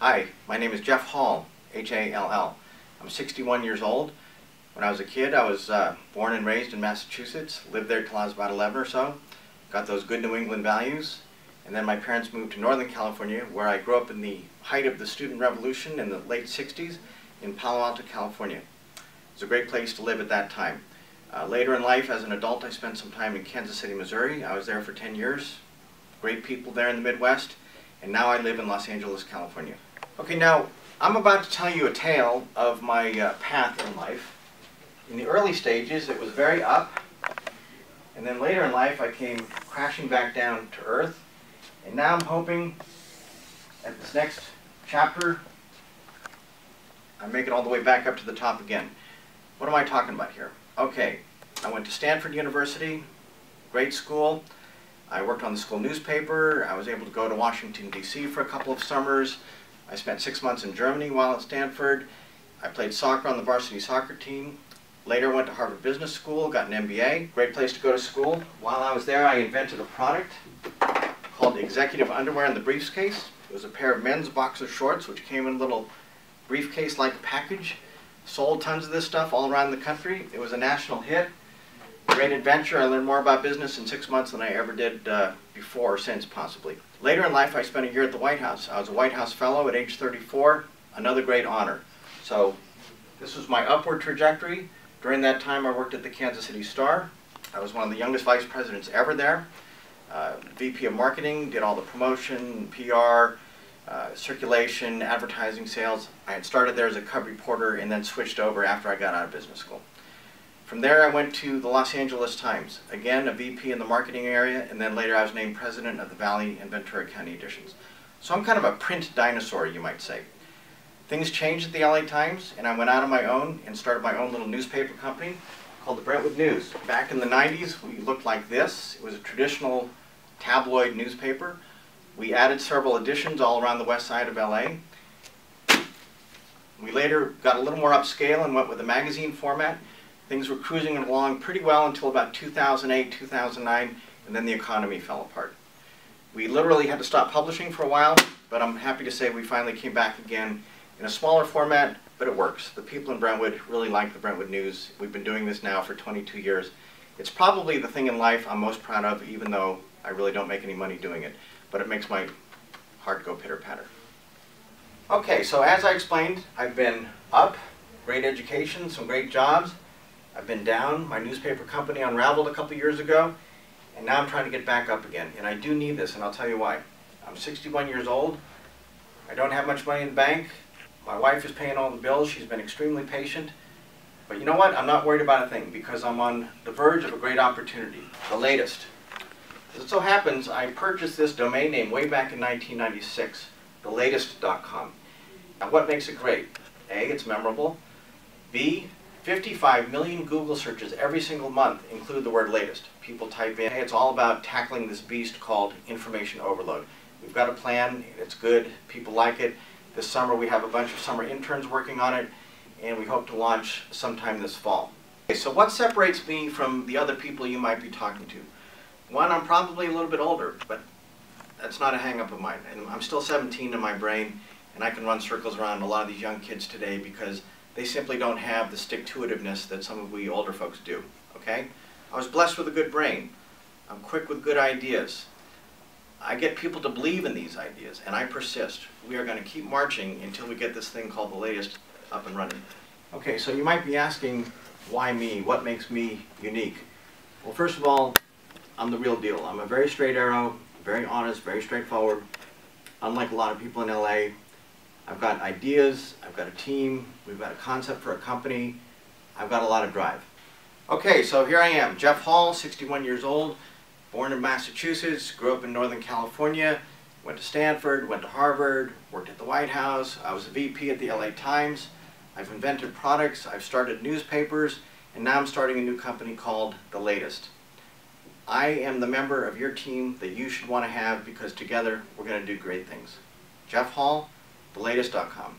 Hi, my name is Jeff Hall, H-A-L-L. I'm 61 years old. When I was a kid, I was born and raised in Massachusetts, lived there till I was about 11 or so, got those good New England values, and then my parents moved to Northern California, where I grew up in the height of the student revolution in the late 60s in Palo Alto, California. It was a great place to live at that time. Later in life, as an adult, I spent some time in Kansas City, Missouri. I was there for 10 years. Great people there in the Midwest, and now I live in Los Angeles, California. Okay, now I'm about to tell you a tale of my path in life. In the early stages, it was very up, and then later in life, I came crashing back down to earth, and now I'm hoping at this next chapter, I make it all the way back up to the top again. What am I talking about here? Okay, I went to Stanford University, great school. I worked on the school newspaper. I was able to go to Washington, D.C. for a couple of summers. I spent 6 months in Germany while at Stanford. I played soccer on the varsity soccer team. Later went to Harvard Business School, got an MBA. Great place to go to school. While I was there, I invented a product called Executive Underwear in the Briefcase. It was a pair of men's boxer shorts which came in a little briefcase-like package. Sold tons of this stuff all around the country. It was a national hit. Great adventure. I learned more about business in 6 months than I ever did before or since, possibly. Later in life, I spent a year at the White House. I was a White House Fellow at age 34. Another great honor. So this was my upward trajectory. During that time, I worked at the Kansas City Star. I was one of the youngest vice presidents ever there. VP of Marketing, did all the promotion, PR, circulation, advertising, sales. I had started there as a cub reporter and then switched over after I got out of business school. From there I went to the Los Angeles Times, again a VP in the marketing area, and then later I was named president of the Valley and Ventura County editions. So I'm kind of a print dinosaur, you might say. Things changed at the LA Times, and I went out on my own and started my own little newspaper company called the Brentwood News. Back in the 90s, we looked like this. It was a traditional tabloid newspaper. We added several editions all around the west side of LA. We later got a little more upscale and went with a magazine format. Things were cruising along pretty well until about 2008, 2009, and then the economy fell apart. We literally had to stop publishing for a while, but I'm happy to say we finally came back again in a smaller format, but it works. The people in Brentwood really like the Brentwood News. We've been doing this now for 22 years. It's probably the thing in life I'm most proud of, even though I really don't make any money doing it, but it makes my heart go pitter-patter. Okay, so as I explained, I've been up, great education, some great jobs. I've been down. My newspaper company unraveled a couple years ago, and now I'm trying to get back up again. And I do need this, and I'll tell you why. I'm 61 years old. I don't have much money in the bank. My wife is paying all the bills. She's been extremely patient. But you know what? I'm not worried about a thing, because I'm on the verge of a great opportunity, the latest. As it so happens, I purchased this domain name way back in 1996, thelatest.com. Now what makes it great? A, it's memorable. B, 55 million Google searches every single month include the word latest. People type in, hey, it's all about tackling this beast called information overload. We've got a plan, it's good, people like it. This summer we have a bunch of summer interns working on it, and we hope to launch sometime this fall. Okay, so what separates me from the other people you might be talking to? One, I'm probably a little bit older, but that's not a hang-up of mine. And I'm still 17 in my brain, and I can run circles around a lot of these young kids today because they simply don't have the stick-to-itiveness that some of we older folks do, okay? I was blessed with a good brain. I'm quick with good ideas. I get people to believe in these ideas, and I persist. We are going to keep marching until we get this thing called the latest up and running. Okay, so you might be asking, why me? What makes me unique? Well, first of all, I'm the real deal. I'm a very straight arrow, very honest, very straightforward. Unlike a lot of people in LA, I've got ideas, I've got a team, we've got a concept for a company, I've got a lot of drive. Okay, so here I am, Jeff Hall, 61 years old, born in Massachusetts, grew up in Northern California, went to Stanford, went to Harvard, worked at the White House, I was a VP at the LA Times, I've invented products, I've started newspapers, and now I'm starting a new company called The Latest. I am the member of your team that you should want to have because together we're going to do great things. Jeff Hall, thelatest.com.